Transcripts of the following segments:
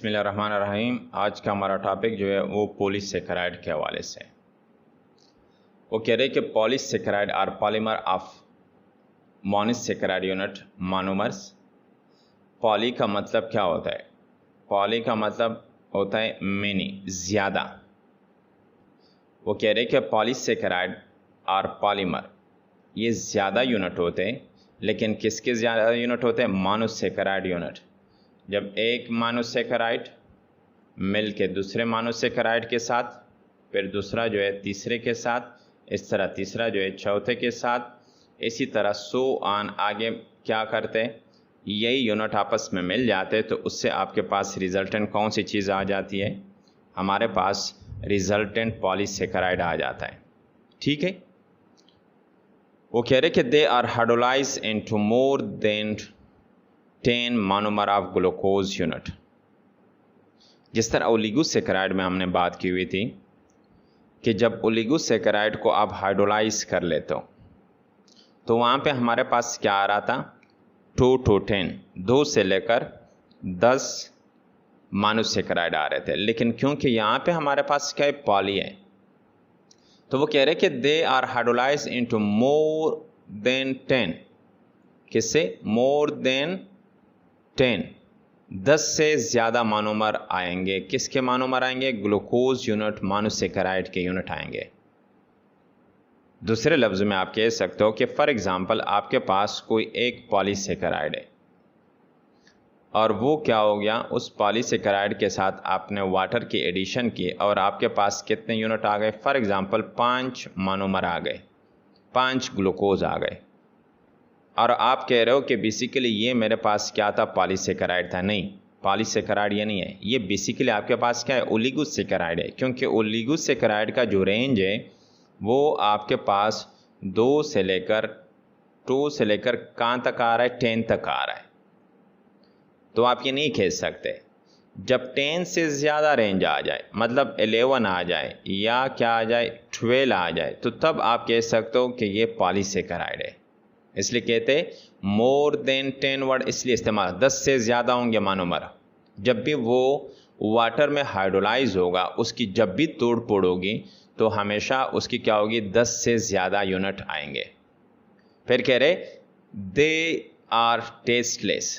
बिस्मिल्लाहिर्रहमानिर्रहीम। आज का हमारा टॉपिक जो है वो पॉलीसेकेराइड के हवाले से। वो कह रहे कि polysaccharide are polymer of monosaccharide unit monomers. Poly का मतलब क्या होता है? पॉली का मतलब होता है मेनी, ज़्यादा। वो कह रहे कि पॉलीसेकेराइड आर पॉलीमर ये ज़्यादा यूनिट होते हैं, लेकिन किसके ज़्यादा यूनिट होते हैं? Monosaccharide unit. जब एक मोनोसेकेराइड मिल के दूसरे मोनोसेकेराइड के साथ, फिर दूसरा जो है तीसरे के साथ, इस तरह तीसरा जो है चौथे के साथ, इसी तरह सो ऑन आगे क्या करते हैं, यही यूनिट आपस में मिल जाते हैं, तो उससे आपके पास रिजल्टेंट कौन सी चीज़ आ जाती है? हमारे पास रिजल्टेंट पॉलीसेकेराइड आ जाता है। ठीक है। वो कह रहे कि they are hydrolyse into more than 10 monomer of glucose unit. जिस तरह ओलिगोसेकेराइड में हमने बात की हुई थी कि जब ओलिगोसेकेराइड को आप हाइड्रोलाइज कर लेते हो तो वहाँ पे हमारे पास क्या आ रहा था? 2 to 10, 2 से लेकर 10 मोनोसेकेराइड आ रहे थे। लेकिन क्योंकि यहाँ पे हमारे पास क्या है? पॉली है, तो वो कह रहे कि they are hydrolyse into more than 10। किससे? मोर देन 10 से ज़्यादा मोनोमर आएंगे। किसके मोनोमर आएंगे? ग्लूकोज यूनिट मोनोसेकेराइड के यूनिट आएंगे। दूसरे लफ्ज़ में आप कह सकते हो कि फॉर एग्ज़ाम्पल आपके पास कोई एक पॉलीसेकेराइड है और वो क्या हो गया, उस पॉलीसेकेराइड के साथ आपने वाटर की एडिशन की और आपके पास कितने यूनिट आ गए? फॉर एग्ज़ाम्पल 5 मोनोमर आ गए, 5 ग्लूकोज आ गए। और आप कह रहे हो कि बेसिकली ये मेरे पास क्या था? पॉलीसेकेराइड था। नहीं, पॉलीसेकेराइड ये नहीं है, ये बेसिकली आपके पास क्या है? ओलिगोसेकेराइड है। क्योंकि ओलिगोसेकेराइड का जो रेंज है वो आपके पास 2 से लेकर कहाँ तक आ रहा है? 10 तक आ रहा है। तो आप ये नहीं कह सकते जब 10 से ज़्यादा रेंज आ जाए, मतलब 11 आ जाए या क्या आ जाए, 12 आ जाए, तो तब आप कह सकते हो कि ये पॉलीसेकेराइड है। इसलिए कहते मोर देन 10 वर्ड इसलिए इस्तेमाल, 10 से ज़्यादा होंगे मोनोमर। जब भी वो वाटर में हाइड्रोलाइज होगा, उसकी जब भी तोड़ फोड़ होगी तो हमेशा उसकी क्या होगी? 10 से ज़्यादा यूनिट आएंगे। फिर कह रहे दे आर टेस्टलेस।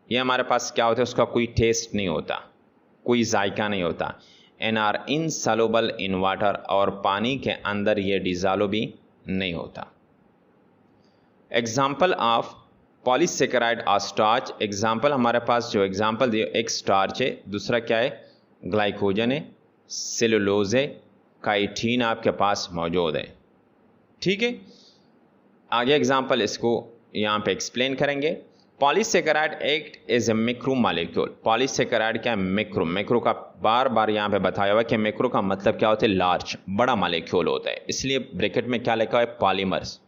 ये हमारे पास क्या होता है? उसका कोई टेस्ट नहीं होता, कोई जायका नहीं होता। And are insoluble in water, और पानी के अंदर ये डिज़ोल्व भी नहीं होता। एग्जाम्पल ऑफ पॉलीसेकेराइड और स्टार्च। एग्जाम्पल हमारे पास जो एग्जाम्पल दिए, एक स्टार्च है, दूसरा क्या है? ग्लाइकोजन है, सेलुलोज है, काइटिन आपके पास मौजूद है। ठीक है। आगे एग्जाम्पल इसको यहाँ पे एक्सप्लेन करेंगे। Polysaccharide act as a macro molecule. Polysaccharide क्या है? मैक्रो का बार बार यहाँ पे बताया हुआ है कि मैक्रो का मतलब क्या होता है? लार्ज, बड़ा मॉलिक्यूल होता है। इसलिए ब्रैकेट में क्या लिखा है? पॉलीमर्स।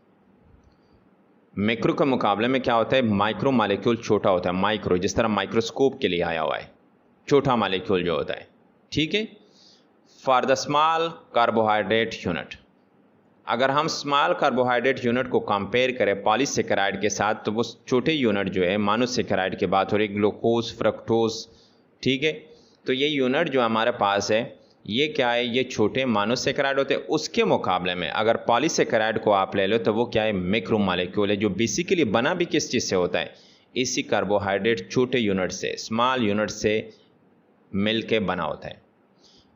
मैक्रो के मुकाबले में क्या होता है? माइक्रो मॉलिक्यूल छोटा होता है। माइक्रो जिस तरह माइक्रोस्कोप के लिए आया हुआ है, छोटा मॉलिक्यूल जो होता है। ठीक है। For the small carbohydrate unit, अगर हम स्मॉल कार्बोहाइड्रेट यूनिट को कंपेयर करें पॉलीसेकेराइड के साथ, तो वो छोटे यूनिट जो है मोनोसेकेराइड की बात हो रही, ग्लूकोज, फ्रक्टोज। ठीक है। तो ये यूनिट जो हमारे पास है ये क्या है? ये छोटे मोनोसेकेराइड होते हैं। उसके मुकाबले में अगर पॉलीसेकेराइड को आप ले लो तो वो क्या है? मैक्रो मॉलिक्यूल है, जो बेसिकली बना भी किस चीज़ से होता है? इसी कार्बोहाइड्रेट छोटे यूनिट से, स्मॉल यूनिट से मिल के बना होता है।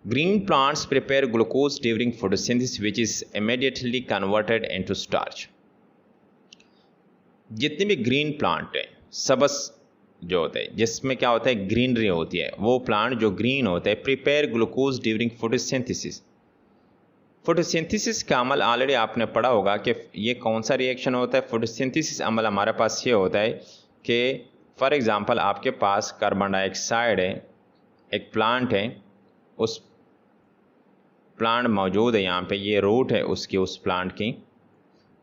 Green plants prepare glucose during photosynthesis, which is immediately converted into starch. जितने भी ग्रीन प्लांट है, सबस जो होते हैं, जिसमें क्या होता है? ग्रीनरी होती है, वो प्लांट जो ग्रीन होते हैं, prepare glucose during photosynthesis. Photosynthesis का अमल ऑलरेडी आपने पढ़ा होगा कि ये कौन सा रिएक्शन होता है? फोटोसिंथेसिस अमल हमारे पास ये होता है कि फॉर एग्जांपल आपके पास कार्बन डाइऑक्साइड है, एक प्लांट है, उस प्लांट मौजूद है यहाँ पे, ये रूट है उसकी, उस प्लांट की,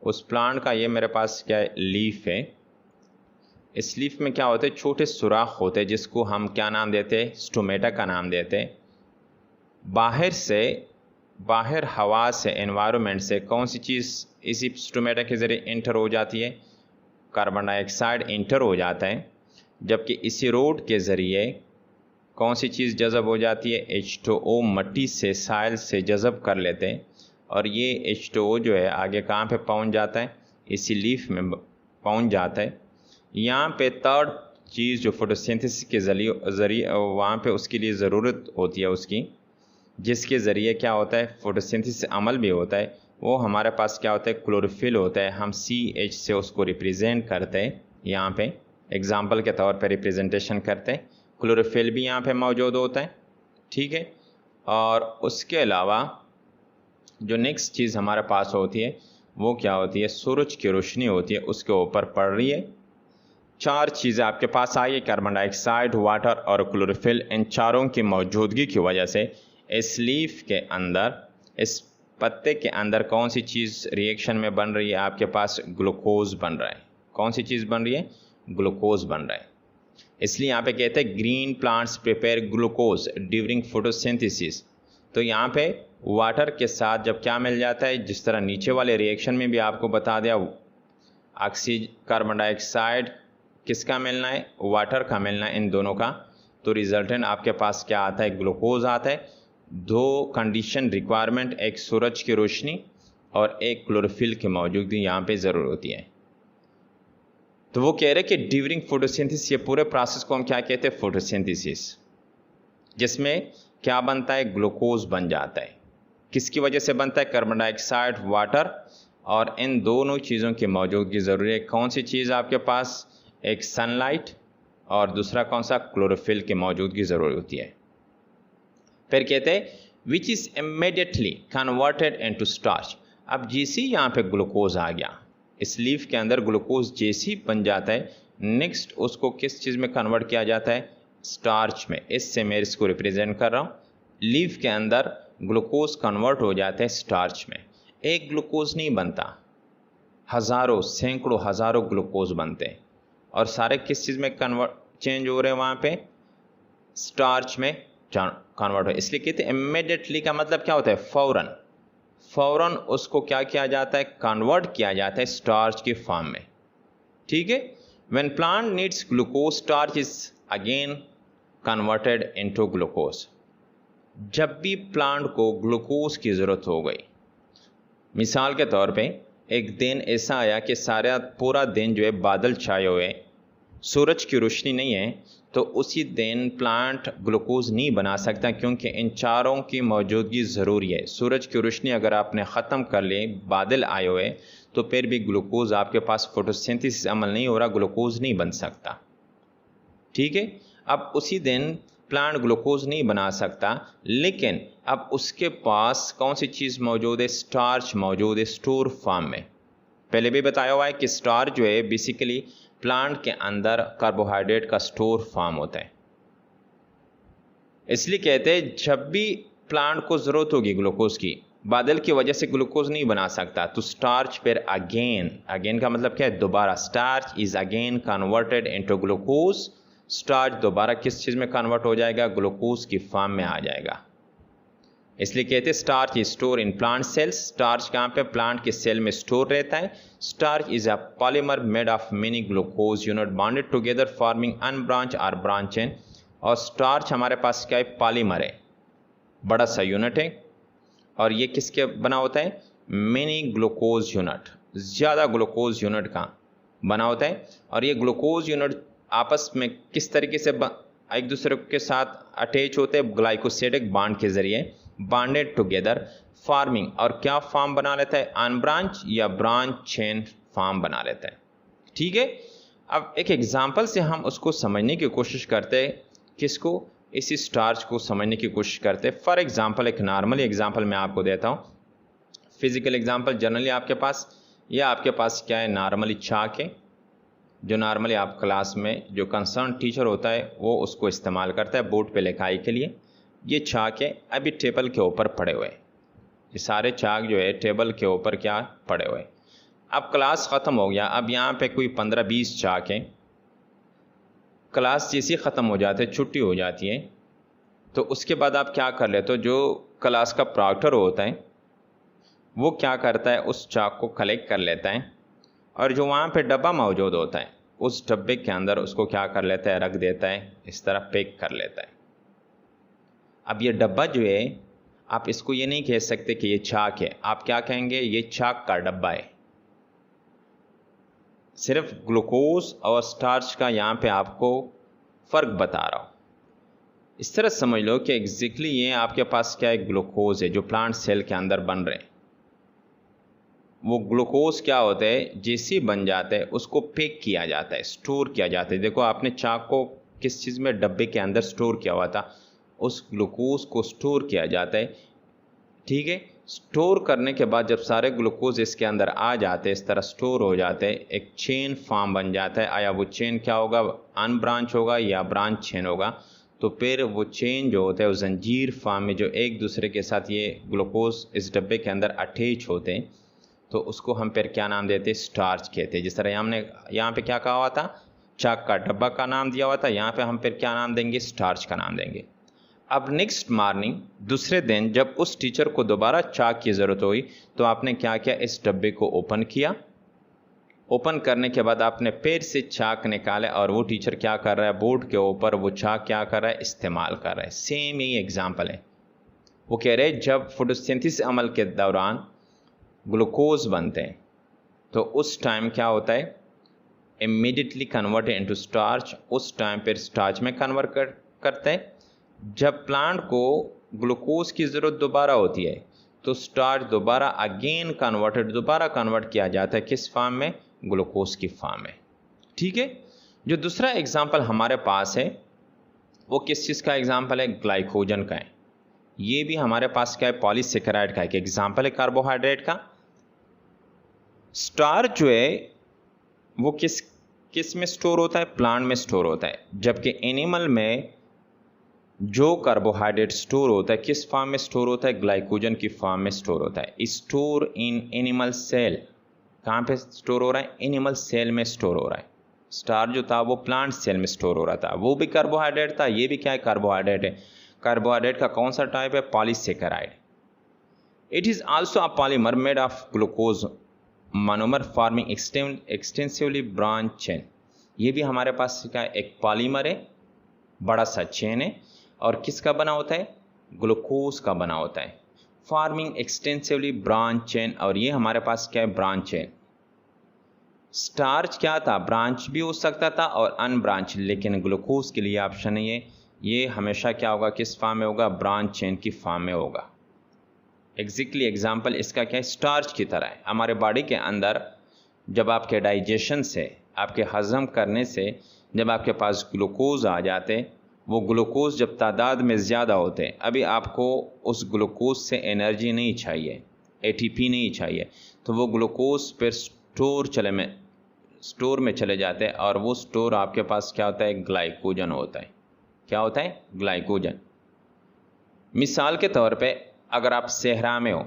उस प्लांट का ये मेरे पास क्या है? लीफ है। इस लीफ में क्या होते हैं? छोटे सुराख होते हैं, जिसको हम क्या नाम देते हैं? स्टोमेटा का नाम देते हैं। बाहर हवा से, एनवायरनमेंट से कौन सी चीज़ इसी स्टोमेटा के ज़रिए इंटर हो जाती है? कार्बन डाइऑक्साइड इंटर हो जाता है। जबकि इसी रूट के ज़रिए कौन सी चीज़ जज़ब हो जाती है? H2O मट्टी से, साइल से जज़ब कर लेते हैं और ये H2O जो है आगे कहाँ पे पहुँच जाता है? इसी लीफ में पहुँच जाता है। यहाँ पे थर्ड चीज़ जो फोटोसिंथेसिस के ज़रिए वहाँ पे उसके लिए ज़रूरत होती है उसकी, जिसके ज़रिए क्या होता है फोटोसिंथेसिस अमल भी होता है, वो हमारे पास क्या होता है? क्लोरोफिल होता है। हम CH से उसको रिप्रेजेंट करते हैं, यहाँ पे एग्जाम्पल के तौर पे रिप्रेजेंटेशन करते हैं। क्लोरोफिल भी यहाँ पे मौजूद होता है, ठीक है। और उसके अलावा जो नेक्स्ट चीज़ हमारे पास होती है वो क्या होती है? सूरज की रोशनी होती है, उसके ऊपर पड़ रही है। चार चीज़ें आपके पास आई है, कार्बन डाइऑक्साइड, वाटर और क्लोरोफिल। इन चारों की मौजूदगी की वजह से इस लीफ के अंदर, इस पत्ते के अंदर कौन सी चीज़ रिएक्शन में बन रही है? आपके पास ग्लूकोज बन रहा है। कौन सी चीज़ बन रही है? ग्लूकोज बन रहा है। इसलिए यहाँ पे कहते हैं green plants prepare glucose during photosynthesis. तो यहाँ पे वाटर के साथ जब क्या मिल जाता है, जिस तरह नीचे वाले रिएक्शन में भी आपको बता दिया, ऑक्सीजन, कार्बन डाइऑक्साइड किसका मिलना है? वाटर का मिलना है, इन दोनों का। तो रिजल्टेंट आपके पास क्या आता है? ग्लूकोज आता है। दो कंडीशन रिक्वायरमेंट, एक सूरज की रोशनी और एक क्लोरोफिल की मौजूदगी यहाँ पे ज़रूर होती है। तो वो कह रहे कि ड्यूरिंग फोटोसिंथेसिस, ये पूरे प्रोसेस को हम क्या कहते हैं? फोटोसिंथेसिस, जिसमें क्या बनता है? ग्लूकोज बन जाता है। किसकी वजह से बनता है? कार्बन डाइऑक्साइड, वाटर, और इन दोनों चीज़ों की मौजूदगी ज़रूरी है। कौन सी चीज़ आपके पास? एक सनलाइट और दूसरा कौन सा? क्लोरोफिल की मौजूदगी ज़रूरी होती है। फिर कहते हैं which is immediately converted into starch. अब जैसे यहाँ पे ग्लूकोज आ गया, इस लीफ के अंदर ग्लूकोज जैसे ही बन जाता है, नेक्स्ट उसको किस चीज़ में कन्वर्ट किया जाता है? स्टार्च में। इससे मैं इसको रिप्रेजेंट कर रहा हूँ। लीफ के अंदर ग्लूकोज कन्वर्ट हो जाता है स्टार्च में। एक ग्लूकोज नहीं बनता, हज़ारों, सैकड़ों, हज़ारों ग्लूकोज बनते हैं और सारे किस चीज़ में चेंज हो रहे हैं? वहाँ पे स्टार्च में कन्वर्ट हो। इसलिए कहते हैं इमीडिएटली का मतलब क्या होता है? फौरन। फौरन उसको क्या किया जाता है? कन्वर्ट किया जाता है स्टार्च के फॉर्म में, ठीक है। When plant needs glucose, starch is again converted into glucose. जब भी प्लांट को ग्लूकोज की ज़रूरत हो गई, मिसाल के तौर पे एक दिन ऐसा आया कि सारा पूरा दिन जो है बादल छाए हुए, सूरज की रोशनी नहीं है, तो उसी दिन प्लांट ग्लूकोज नहीं बना सकता, क्योंकि इन चारों की मौजूदगी ज़रूरी है। सूरज की रोशनी अगर आपने ख़त्म कर ली, बादल आए हुए, तो फिर भी ग्लूकोज आपके पास फोटोसिंथेसिस अमल नहीं हो रहा, ग्लूकोज नहीं बन सकता, ठीक है। अब उसी दिन प्लांट ग्लूकोज नहीं बना सकता, लेकिन अब उसके पास कौन सी चीज़ मौजूद है? स्टार्च मौजूद है, स्टोर फॉर्म में। पहले भी बताया हुआ है कि स्टार्च जो है बेसिकली प्लांट के अंदर कार्बोहाइड्रेट का स्टोर फॉर्म होता है। इसलिए कहते हैं जब भी प्लांट को ज़रूरत होगी ग्लूकोज की, बादल की वजह से ग्लूकोज नहीं बना सकता, तो स्टार्च फिर अगेन का मतलब क्या है? दोबारा। Starch is again converted into glucose. Starch दोबारा किस चीज़ में कन्वर्ट हो जाएगा? ग्लूकोज की फॉर्म में आ जाएगा। इसलिए कहते हैं starch is store in plant cells. Starch कहाँ पे? प्लांट के सेल में स्टोर रहता है। Starch is a polymer made of many glucose unit bonded together forming unbranch और ब्रांच चेन। और स्टार्च हमारे पास क्या है? पॉलीमर है, बड़ा सा यूनिट है, और ये किसके बना होता है? मेनी ग्लूकोज यूनिट, ज़्यादा ग्लूकोज यूनिट का बना होता है। और ये ग्लूकोज यूनिट आपस में किस तरीके से एक दूसरे के साथ अटैच होते हैं? ग्लाइकोसिडिक बॉन्ड के जरिए, बॉन्डेड टुगेदर फार्मिंग, और क्या फॉर्म बना लेता है? अनब्रांच या ब्रांच चेन फॉर्म बना लेता है, ठीक है। अब एक एग्जांपल से हम उसको समझने की कोशिश करते हैं। किसको? इसी स्टार्च को समझने की कोशिश करते हैं। फॉर एग्जांपल, एक नॉर्मली एग्जांपल मैं आपको देता हूँ, फिजिकल एग्जांपल। जनरली आपके पास क्या है? नॉर्मली चाक है, जो नॉर्मली आप क्लास में जो कंसर्न टीचर होता है वो उसको इस्तेमाल करता है बोर्ड पे लिखाई के लिए। ये चाक है, अभी टेबल के ऊपर पड़े हुए, ये सारे चाक जो है टेबल के ऊपर क्या पड़े हुए। अब क्लास ख़त्म हो गया, अब यहाँ पे कोई 15-20 चाक हैं। क्लास जैसी ख़त्म हो जाती है, छुट्टी हो जाती है, तो उसके बाद आप क्या कर लेते हो? जो क्लास का प्रॉक्टर होता है वो क्या करता है? उस चाक को कलेक्ट कर लेता है, और जो वहाँ पे डब्बा मौजूद होता है उस डब्बे के अंदर उसको क्या कर लेता है? रख देता है, इस तरह पैक कर लेता है। अब ये डब्बा जो है, आप इसको ये नहीं कह सकते कि ये चाक है, आप क्या कहेंगे, ये चाक का डब्बा है। सिर्फ ग्लूकोज और स्टार्च का यहाँ पे आपको फ़र्क बता रहा हूँ। इस तरह समझ लो कि एग्जैक्टली ये आपके पास क्या है, ग्लूकोज है जो प्लांट सेल के अंदर बन रहे हैं। वो ग्लूकोज क्या होता है, जैसे बन जाता है उसको पैक किया जाता है, स्टोर किया जाता है। देखो आपने चाक को किस चीज़ में, डब्बे के अंदर स्टोर किया हुआ था, उस ग्लूकोज को स्टोर किया जाता है। ठीक है, स्टोर करने के बाद जब सारे ग्लूकोज इसके अंदर आ जाते हैं, इस तरह स्टोर हो जाते हैं, एक चेन फॉर्म बन जाता है। आया वो चेन क्या होगा, अनब्रांच होगा या ब्रांच चेन होगा। तो फिर वो चेन जो होता है, वो जंजीर फॉर्म में जो एक दूसरे के साथ ये ग्लूकोज इस डब्बे के अंदर अटैच होते हैं, तो उसको हम फिर क्या नाम देते हैं, स्टार्च कहते हैं। जिस तरह हमने यहाँ पे क्या कहा हुआ था, चाक का डब्बा का नाम दिया हुआ था, यहाँ पे हम फिर क्या नाम देंगे, स्टार्च का नाम देंगे। अब नेक्स्ट मॉर्निंग, दूसरे दिन, जब उस टीचर को दोबारा चाक की ज़रूरत हुई, तो आपने क्या किया, इस डब्बे को ओपन किया। ओपन करने के बाद आपने फिर से चाक निकाले और वो टीचर क्या कर रहा है, बोर्ड के ऊपर वो चाक क्या कर रहा है, इस्तेमाल कर रहा है। सेम ही एग्जाम्पल है। वो कह रहे हैं जब फोटोसिंथेसिस अमल के दौरान ग्लूकोज बनते हैं तो उस टाइम क्या होता है, इमीडिएटली कन्वर्टेड इनटू स्टार्च, उस टाइम फिर स्टार्च में कन्वर्ट करते हैं। जब प्लांट को ग्लूकोज की ज़रूरत दोबारा होती है तो स्टार्च दोबारा अगेन दोबारा कन्वर्ट किया जाता है, किस फॉर्म में, ग्लूकोज की फॉर्म में। ठीक है, जो दूसरा एग्जाम्पल हमारे पास है वो किस चीज़ का एग्जाम्पल है, ग्लाइकोजन का है। ये भी हमारे पास क्या है, पॉलीसेकेराइड का एक एग्जाम्पल है, कार्बोहाइड्रेट का। स्टार्च जो है वो किस में स्टोर होता है, प्लांट में स्टोर होता है, जबकि एनिमल में जो कार्बोहाइड्रेट स्टोर होता है किस फॉर्म में स्टोर होता है, ग्लाइकोजन की फॉर्म में स्टोर होता है। स्टोर इन एनिमल सेल, कहाँ पे स्टोर हो रहा है, एनिमल सेल में स्टोर हो रहा है। स्टार्च जो था वो प्लांट सेल में स्टोर हो रहा था, वो भी कार्बोहाइड्रेट था, ये भी क्या है, कार्बोहाइड्रेट है। कार्बोहाइड्रेट का कौन सा टाइप है, polysaccharide. It is also a polymer made of glucose monomer forming extensively branch chain. ये भी हमारे पास क्या है, एक पॉलीमर है, बड़ा सा चेन है, और किसका बना होता है, ग्लूकोज का बना होता है, फॉर्मिंग एक्सटेंसिवली ब्रांच चेन। और ये हमारे पास क्या है, ब्रांच चेन। स्टार्च क्या था, ब्रांच भी हो सकता था और अनब्रांच, लेकिन ग्लूकोज के लिए ऑप्शन नहीं है, ये हमेशा क्या होगा, किस फॉर्म में होगा, ब्रांच चेन की फॉर्म में होगा। एग्जैक्टली एग्जाम्पल इसका क्या है, स्टार्च की तरह है। हमारे बॉडी के अंदर जब आपके डाइजेशन से, आपके हजम करने से जब आपके पास ग्लूकोज आ जाते, वो ग्लूकोज जब तादाद में ज़्यादा होते, अभी आपको उस ग्लूकोज से एनर्जी नहीं चाहिए, एटीपी नहीं चाहिए, तो वो ग्लूकोज फिर स्टोर में चले जाते हैं, और वो स्टोर आपके पास क्या होता है, ग्लाइकोजन होता है। क्या होता है, ग्लाइकोजन। मिसाल के तौर पे अगर आप सहरा में हो,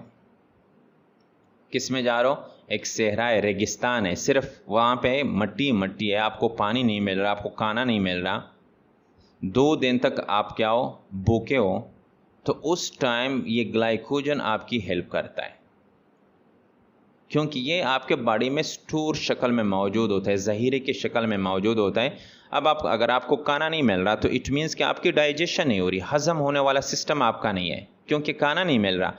किस में जा रहे हो, एक सहरा है, रेगिस्तान है, सिर्फ वहाँ पे मट्टी मट्टी है, आपको पानी नहीं मिल रहा, आपको खाना नहीं मिल रहा, 2 दिन तक आप क्या हो, भूखे हो, तो उस टाइम ये ग्लाइकोजन आपकी हेल्प करता है, क्योंकि ये आपके बॉडी में स्टोर शक्ल में मौजूद होता है, ज़हीरे की शक्ल में मौजूद होता है। अब अगर आपको खाना नहीं मिल रहा तो इट मीन्स कि आपकी डाइजेशन नहीं हो रही, हज़म होने वाला सिस्टम आपका नहीं है, क्योंकि खाना नहीं मिल रहा।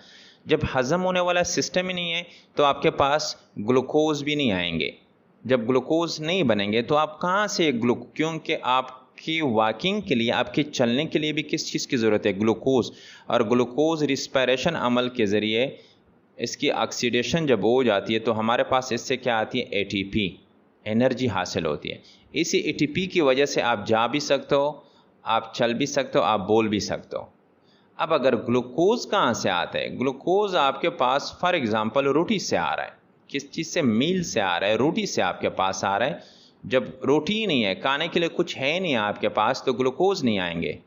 जब हज़म होने वाला सिस्टम ही नहीं है तो आपके पास ग्लूकोज भी नहीं आएंगे। जब ग्लूकोज नहीं बनेंगे तो आप कहाँ से क्योंकि आपकी वॉकिंग के लिए, आपके चलने के लिए भी किस चीज़ की ज़रूरत है, ग्लूकोज। और ग्लूकोज रिस्पायरेशन अमल के ज़रिए इसकी ऑक्सीडेशन जब हो जाती है तो हमारे पास इससे क्या आती है, एटीपी, एनर्जी हासिल होती है। इसी एटीपी की वजह से आप जा भी सकते हो, आप चल भी सकते हो, आप बोल भी सकते हो। अब अगर ग्लूकोज कहाँ से आता है, ग्लूकोज आपके पास फॉर एग्जांपल रोटी से आ रहा है, किस चीज़ से, मील से आ रहा है, रोटी से आपके पास आ रहा है। जब रोटी ही नहीं है, खाने के लिए कुछ है नहीं आपके पास, तो ग्लूकोज नहीं आएंगे।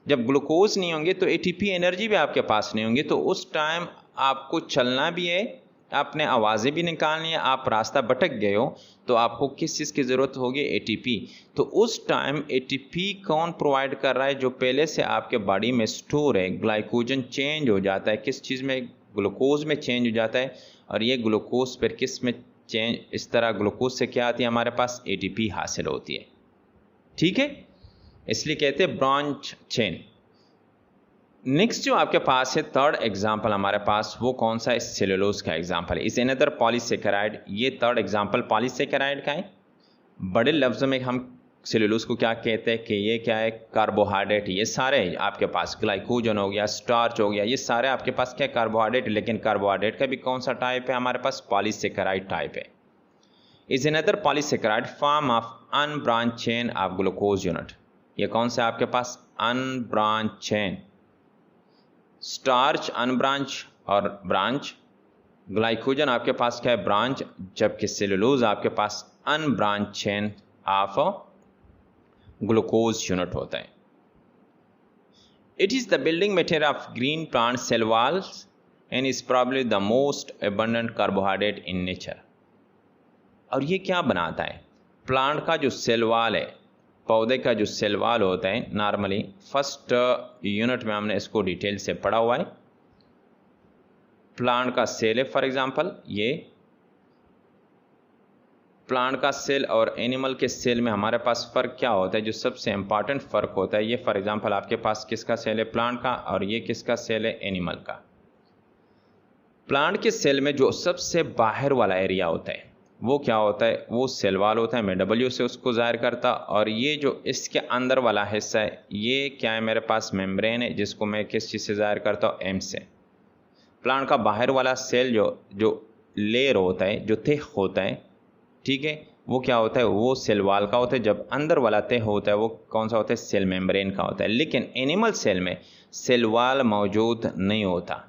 जब ग्लूकोज नहीं होंगे तो एटीपी एनर्जी भी आपके पास नहीं होंगी, तो उस टाइम आपको चलना भी है, आपने आवाज़ें भी निकालनी है, आप रास्ता भटक गए हो, तो आपको किस चीज़ की ज़रूरत होगी, एटीपी। तो उस टाइम एटीपी कौन प्रोवाइड कर रहा है, जो पहले से आपके बॉडी में स्टोर है, ग्लाइकोजन चेंज हो जाता है, किस चीज़ में, ग्लूकोज में चेंज हो जाता है, और ये ग्लूकोज फिर किस में चेंज, इस तरह ग्लूकोज से क्या आती है, हमारे पास एटीपी हासिल होती है। ठीक है, इसलिए कहते हैं ब्रांच चेन। नेक्स्ट जो आपके पास है थर्ड एग्जाम्पल हमारे पास, वो कौन सा है? सेलुलोज का एग्जाम्पल है। Is another polysaccharide. ये थर्ड एग्जाम्पल पॉलीसेकेराइड का है। बड़े लफ्ज़ों में हम सेलुलोज को क्या कहते हैं कि ये क्या है? कार्बोहाइड्रेट। ये सारे आपके पास ग्लाइकोजन हो गया, स्टार्च हो गया, ये सारे आपके पास क्या? कार्बोहाइड्रेट। लेकिन कार्बोहाइड्रेट का भी कौन सा टाइप है हमारे पास? पॉलीसेकेराइड टाइप है। Is another polysaccharide form of unbranch chain of glucose unit. ये कौन सा आपके पास? Unbranch chain. स्टार्च अनब्रांच और ब्रांच, ग्लाइकोजन आपके पास क्या है? ब्रांच, जबकि सेलुलोज आपके पास unbranch chain of glucose unit होता है। It is the building material of green plant cell walls and is probably the most abundant carbohydrate in nature. और ये क्या बनाता है? प्लांट का जो सेल वॉल है, पौधे का जो सेल वॉल होता है, नॉर्मली फर्स्ट यूनिट में हमने इसको डिटेल से पढ़ा हुआ है। प्लांट का सेल है, फॉर एग्जांपल ये प्लांट का सेल और एनिमल के सेल में हमारे पास फ़र्क क्या होता है? जो सबसे इंपॉर्टेंट फ़र्क होता है, ये फॉर एग्जांपल आपके पास किसका सेल है? प्लांट का। और ये किसका सेल है? एनिमल का। प्लांट के सेल में जो सबसे बाहर वाला एरिया होता है वो क्या होता है? वो सेल वॉल होता है। मैं W से उसको ज़ाहिर करता। और ये जो इसके अंदर वाला हिस्सा है ये क्या है? मेरे पास मेम्ब्रेन है, जिसको मैं किस चीज़ से ज़ाहिर करता हूँ? M से। प्लांट का बाहर वाला सेल जो लेयर होता है, जो तह होता है, ठीक है, वो क्या होता है? वो सेल वॉल का होता है। जब अंदर वाला तह होता है वो कौन सा होता है? सेल मेम्ब्रेन का होता है। लेकिन एनिमल सेल में सेल वॉल मौजूद नहीं होता।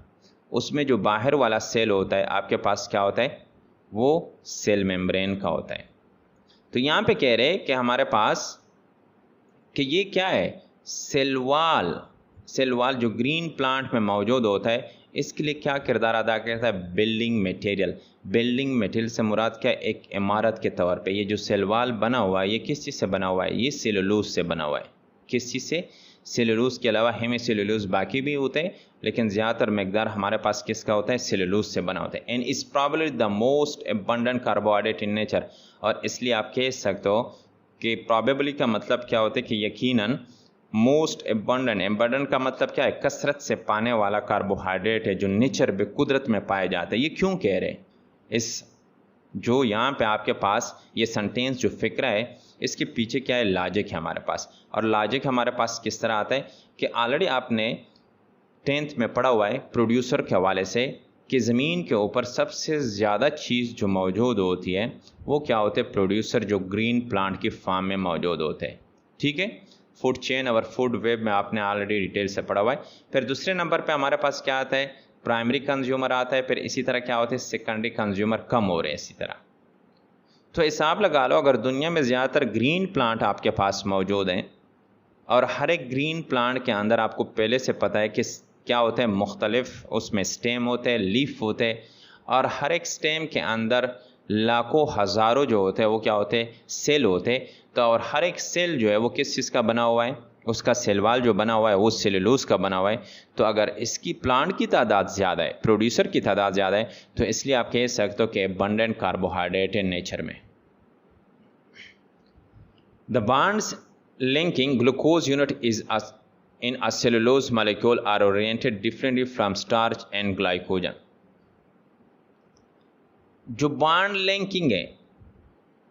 उसमें जो बाहर वाला सेल होता है आपके पास क्या होता है? वो सेल मेम्ब्रेन का होता है। तो यहाँ पे कह रहे हैं कि हमारे पास कि ये क्या है? Cell wall. सेल वॉल जो ग्रीन प्लांट में मौजूद होता है, इसके लिए क्या किरदार अदा करता है? Building material. बिल्डिंग मटेरियल से मुराद क्या है? एक इमारत के तौर पे ये जो सेल वॉल बना हुआ है ये किस चीज़ से बना हुआ है? ये सेलुलोज से बना हुआ है। किस चीज़ से? सेलुलोज के अलावा हेमी सेलुलोज बाकी भी होते हैं, लेकिन ज़्यादातर मकदार हमारे पास किसका होता है? सेलुलोज से बना होता है। And is probably the most abundant carbohydrate in nature. और इसलिए आप कह सकते हो कि प्रॉबेबली का मतलब क्या होता है? कि यकीनन मोस्ट एबंडेंट। एबंडेंट का मतलब क्या है? कसरत से पाने वाला कार्बोहाइड्रेट है जो नेचर में, कुदरत में पाए जाते हैं। ये क्यों कह रहे हैं? इस जो यहाँ पे आपके पास ये सेंटेंस जो फिक्र है, इसके पीछे क्या है? लॉजिक है हमारे पास। और लॉजिक हमारे पास किस तरह आता है कि ऑलरेडी आपने 10th में पढ़ा हुआ है प्रोड्यूसर के हवाले से कि ज़मीन के ऊपर सबसे ज़्यादा चीज़ जो मौजूद होती है वो क्या होते हैं? प्रोड्यूसर जो ग्रीन प्लांट की फार्म में मौजूद होते हैं। ठीक है, फूड चेन और फूड वेब में आपने ऑलरेडी डिटेल से पढ़ा हुआ है। फिर दूसरे नंबर पे हमारे पास क्या आता है? प्राइमरी कंज्यूमर आता है। फिर इसी तरह क्या होते हैं? सेकेंडरी कंज्यूमर कम हो रहे हैं इसी तरह। तो हिसाब लगा लो, अगर दुनिया में ज़्यादातर ग्रीन प्लांट आपके पास मौजूद हैं और हर एक ग्रीन प्लांट के अंदर आपको पहले से पता है कि क्या होता है? मुख्तलिफ उसमें स्टेम होते हैं, लीफ होते हैं, और हर एक स्टेम के अंदर लाखों हज़ारों जो होते हैं वो क्या होते हैं? सेल होते हैं। तो और हर एक सेल जो है वो किस चीज़ का बना हुआ है? उसका सेल वॉल जो बना हुआ है वो सेलुलोज का बना हुआ है। तो अगर इसकी प्लांट की तादाद ज़्यादा है, प्रोड्यूसर की तादाद ज़्यादा है, तो इसलिए आप कह सकते हो कि अबंडेंट कार्बोहाइड्रेट है नेचर में। The bonds linking glucose unit is in a cellulose molecule are oriented differently from starch and glycogen. जो बॉन्ड लिंकिंग है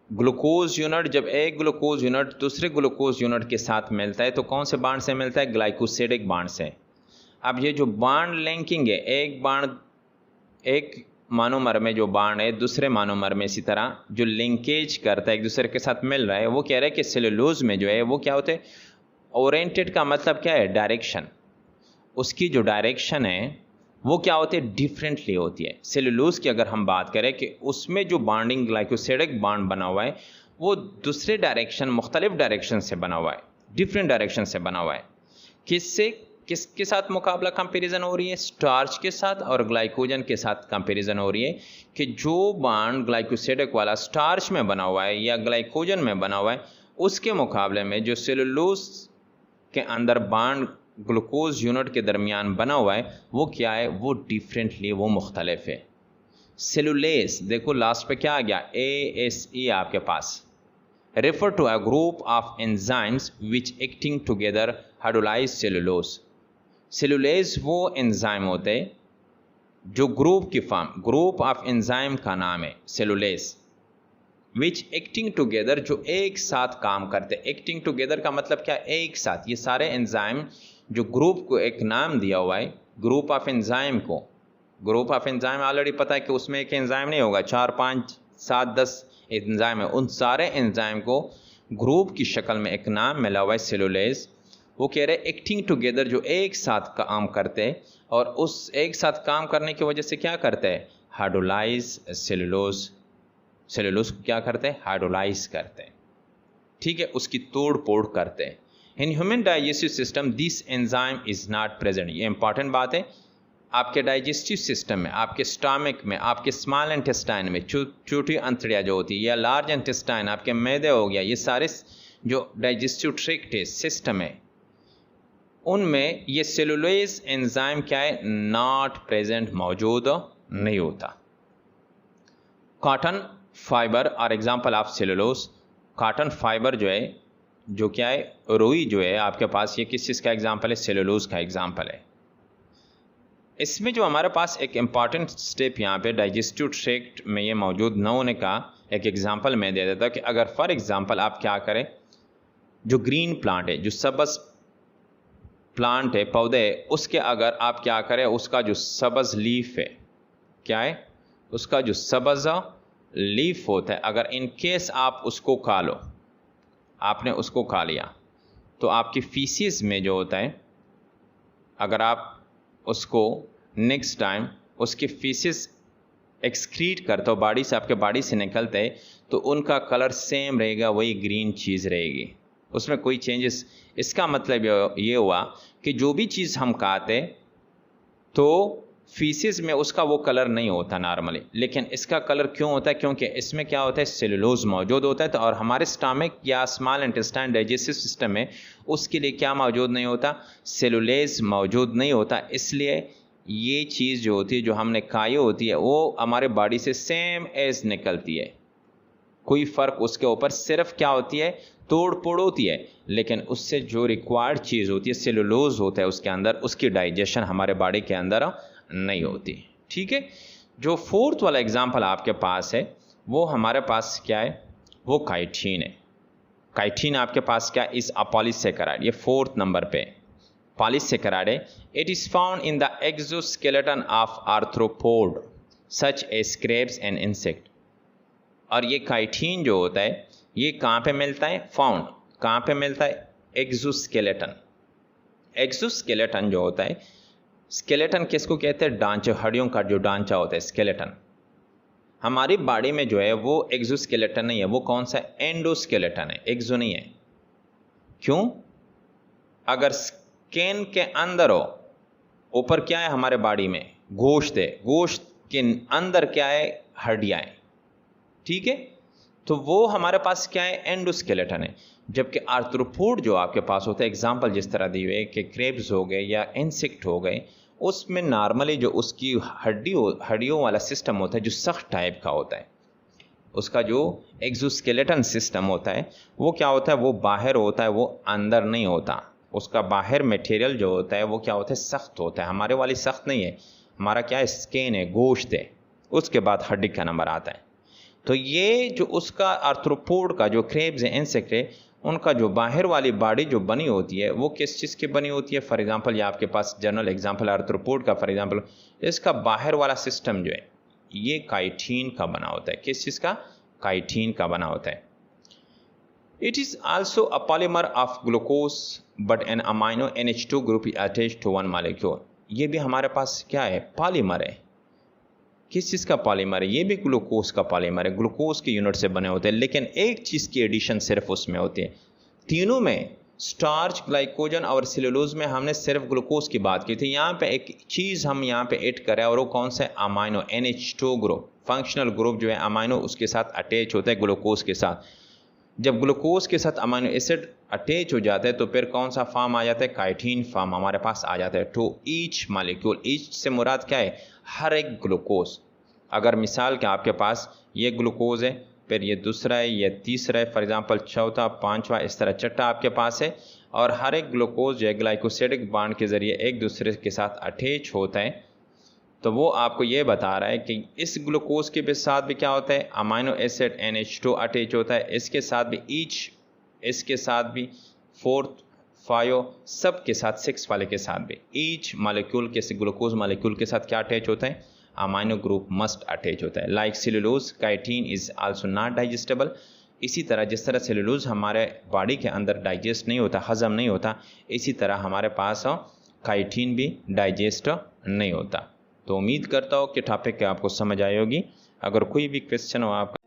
ग्लूकोज यूनिट, जब एक ग्लूकोज यूनिट दूसरे ग्लूकोज यूनिट के साथ मिलता है तो कौन से बॉन्ड से मिलता है? ग्लाइकोसिडिक बॉन्ड से। अब ये जो बॉन्ड लिंकिंग है, एक बॉन्ड एक मोनोमर में जो बॉन्ड है दूसरे मोनोमर में इसी तरह जो लिंकेज करता है एक दूसरे के साथ मिल रहा है, वो कह रहा है कि सेलुलोज में जो है वो क्या होते हैं? ओरिएंटेड का मतलब क्या है? डायरेक्शन। उसकी जो डायरेक्शन है वो क्या होती है? डिफरेंटली होती है। सेलुलोज की अगर हम बात करें कि उसमें जो बॉन्डिंग ग्लाइकोसिडिक बॉन्ड बना हुआ है वो दूसरे डायरेक्शन, मुख्तलिफ डायरेक्शन से बना हुआ है, डिफरेंट डायरेक्शन से बना हुआ है। किसके साथ मुकाबला कंपैरिजन हो रही है? स्टार्च के साथ और ग्लाइकोजन के साथ कंपैरिजन हो रही है कि जो बॉन्ड ग्लाइकोसिडिक वाला स्टार्च में बना हुआ है या ग्लाइकोजन में बना हुआ है, उसके मुकाबले में जो सेलुलोज के अंदर बॉन्ड ग्लूकोज यूनिट के दरमियान बना हुआ है वो क्या है? वो डिफरेंटली, वो मुख्तलिफ है। सेलुलेस, देखो लास्ट पे क्या आ गया? ASE आपके पास, refer to a group of enzymes which acting together hydrolyze cellulose. Cellulase वो एंजाइम होते हैं जो ग्रुप ऑफ एंजाइम का नाम है सेलुलेज, विच एक्टिंग टुगेदर, जो एक साथ काम करते। एक्टिंग टुगेदर का मतलब क्या, एक साथ। ये सारे एंजाइम जो ग्रुप को एक नाम दिया हुआ है, ग्रुप ऑफ एंजाइम को, ग्रुप ऑफ एंजाइम ऑलरेडी पता है कि उसमें एक एंजाइम नहीं होगा, 4 5 7 10 एंजाइम है। उन सारे एंजाइम को ग्रुप की शक्ल में एक नाम मिला हुआ है सेलुलेज। वो कह रहे एक्टिंग टुगेदर, जो एक साथ काम करते हैं, और उस एक साथ काम करने की वजह से क्या करते हैं, हाइड्रोलाइज सेलुलोज को क्या करते हैं, हाइड्रोलाइज करते हैं, ठीक है, उसकी तोड़ फोड़ करते हैं। In human digestive system this enzyme is not present. ये इंपॉर्टेंट बात है। आपके डाइजेस्टिव सिस्टम में, आपके स्टमक में, आपके स्मॉल इंटेस्टाइन में, छोटी अंतड़ियाँ जो होती है, या लार्ज इंटेस्टाइन, आपके मैदे हो गया, ये सारे जो डाइजेस्टिव ट्रैक्ट है, सिस्टम है, उनमें ये सेलुलोज एंजाइम क्या है, नॉट प्रेजेंट, मौजूद नहीं होता। कॉटन फाइबर और example of cellulose. Cotton fibre जो है, जो क्या है, रुई जो है आपके पास, ये किस चीज़ का एग्जाम्पल है, सेलुलोज का एग्जाम्पल है। इसमें जो हमारे पास एक इम्पॉर्टेंट स्टेप यहाँ पे डाइजेस्टिव ट्रैक्ट में ये मौजूद न होने का एक एग्जांपल मैं दे देता हूँ कि अगर फॉर एग्जांपल आप क्या करें, जो ग्रीन प्लांट है, जो सब्ज प्लांट है, पौधे है, उसके अगर आप क्या करें, उसका जो सब्ज लीफ है, क्या है, उसका जो सब्ज लीफ होता है, अगर इन केस आप उसको खा लो, आपने उसको खा लिया, तो आपकी फीसिस में जो होता है, अगर आप उसको नेक्स्ट टाइम उसके फीसिस एक्सक्रीट करते हो, बॉडी से, आपके बॉडी से निकलते हैं, तो उनका कलर सेम रहेगा, वही ग्रीन चीज़ रहेगी, उसमें कोई चेंजेस। इसका मतलब ये हुआ कि जो भी चीज़ हम खाते तो फीसिस में उसका वो कलर नहीं होता नॉर्मली, लेकिन इसका कलर क्यों होता है, क्योंकि इसमें क्या होता है, सेलुलोज मौजूद होता है। तो और हमारे स्टमक या स्मॉल इंटेस्टाइन डाइजेस्टिव सिस्टम में उसके लिए क्या मौजूद नहीं होता, सेलुलेज मौजूद नहीं होता। इसलिए ये चीज़ जो होती है, जो हमने खाई होती है, वो हमारे बॉडी से सेम एज निकलती है, कोई फ़र्क उसके ऊपर, सिर्फ क्या होती है, तोड़ फोड़ होती है, लेकिन उससे जो रिक्वायर्ड चीज़ होती है, सेलुलोज होता है उसके अंदर, उसकी डाइजेशन हमारे बॉडी के अंदर नहीं होती, ठीक है। जो फोर्थ वाला एग्जाम्पल आपके पास है, वो हमारे पास क्या है, वो काइटिन है। काइटिन आपके पास क्या, इज अ पॉलीसेकेराइड, ये फोर्थ नंबर पे पॉलीसेकेराइड है। It is found in the exoskeleton of arthropod such as crabs and insect. और ये काइटिन जो होता है, ये कहाँ पे मिलता है, फाउंड कहाँ पे मिलता है, एक्सोस्केलेटन। एक्सोस्केलेटन जो होता है, स्केलेटन किसको कहते हैं, ढांचे, हड्डियों का जो ढांचा होता है, स्केलेटन। हमारी बॉडी में जो है वो एक्सोस्केलेटन नहीं है, वो कौन सा, एंडोस्केलेटन है, एक्सो नहीं है। क्यों, अगर स्किन के अंदर हो, ऊपर क्या है हमारे बॉडी में, गोश्त है, गोश्त के अंदर क्या है, हड्डियां हैं, ठीक है, तो वो हमारे पास क्या है, एंडोस्केलेटन है। जबकि आर्थ्रोपोड जो आपके पास होता है, एग्जांपल जिस तरह दिए हुए कि क्रेब्स हो गए या इंसेक्ट हो गए, उसमें नॉर्मली जो उसकी हड्डियों वाला सिस्टम होता है, जो सख्त टाइप का होता है, उसका जो एक्सोस्केलेटन सिस्टम होता है, वो क्या होता है, वो बाहर होता है, वो अंदर नहीं होता। उसका बाहर मटेरियल जो होता है वो क्या होता है, सख्त होता है। हमारे वाली सख्त नहीं है, हमारा क्या है, स्किन है, गोश्त है, उसके बाद हड्डी का नंबर आता है। तो ये जो उसका आर्थ्रोपोड का जो क्रेब्स है, इंसेक्ट है, उनका जो बाहर वाली बॉडी जो बनी होती है, वो किस चीज़ की बनी होती है। फॉर एग्जांपल ये आपके पास जनरल एग्जांपल आर्थ्रोपोड का, फॉर एग्जांपल इसका बाहर वाला सिस्टम जो है, ये काइटिन का बना होता है। किस चीज़ का, काइटिन का बना होता है। It is also a polymer of glucose but an amino NH2 group attached to one molecule. ये भी हमारे पास क्या है, पॉलीमर है। किस चीज़ का पॉलीमर है, ये भी ग्लूकोज का पॉलीमर है, ग्लूकोज के यूनिट से बने होते हैं, लेकिन एक चीज़ की एडिशन सिर्फ उसमें होती है। तीनों में, स्टार्च, ग्लाइकोजन और सेलुलोज में हमने सिर्फ ग्लूकोज की बात की थी। यहाँ पे एक चीज़ हम यहाँ पे ऐड करें, और वो कौन सा है, amino, NH2 group, functional group जो है अमाइनो, उसके साथ अटैच होता है ग्लूकोज के साथ। जब ग्लूकोज के साथ अमाइनो एसिड अटैच हो जाता है, तो फिर कौन सा फॉर्म आ जाता है, काइटिन फॉर्म हमारे पास आ जाता है। टू ईच मॉलिक्यूल, ईच से मुराद क्या है, हर एक ग्लूकोज। अगर मिसाल के आपके पास ये ग्लूकोज है, फिर ये दूसरा है, ये तीसरा है, फॉर एग्जांपल चौथा, पांचवा, इस तरह छठा आपके पास है, और हर एक ग्लूकोज जो है ग्लाइकोसिडिक बांड के ज़रिए एक दूसरे के साथ अटैच होता है। तो वो आपको ये बता रहा है कि इस ग्लूकोज के साथ भी क्या होता है, अमाइनो एसिड NH2 अटैच होता है, इसके साथ भी इसके साथ भी 4, 5 सब के साथ 6 वाले के साथ भी ईच मालिक्यूल के ग्लूकोज मालिक्यूल के साथ क्या अटैच होता है, अमाइनो ग्रुप मस्ट अटैच होता है। Like cellulose chitin is also not digestible. इसी तरह जिस तरह सेलुलोज हमारे बॉडी के अंदर डाइजेस्ट नहीं होता, हजम नहीं होता, इसी तरह हमारे पास काइटिन भी डाइजेस्ट नहीं होता। तो उम्मीद करता हूँ कि टॉपिक आपको समझ आई होगी। अगर कोई भी क्वेश्चन हो आपका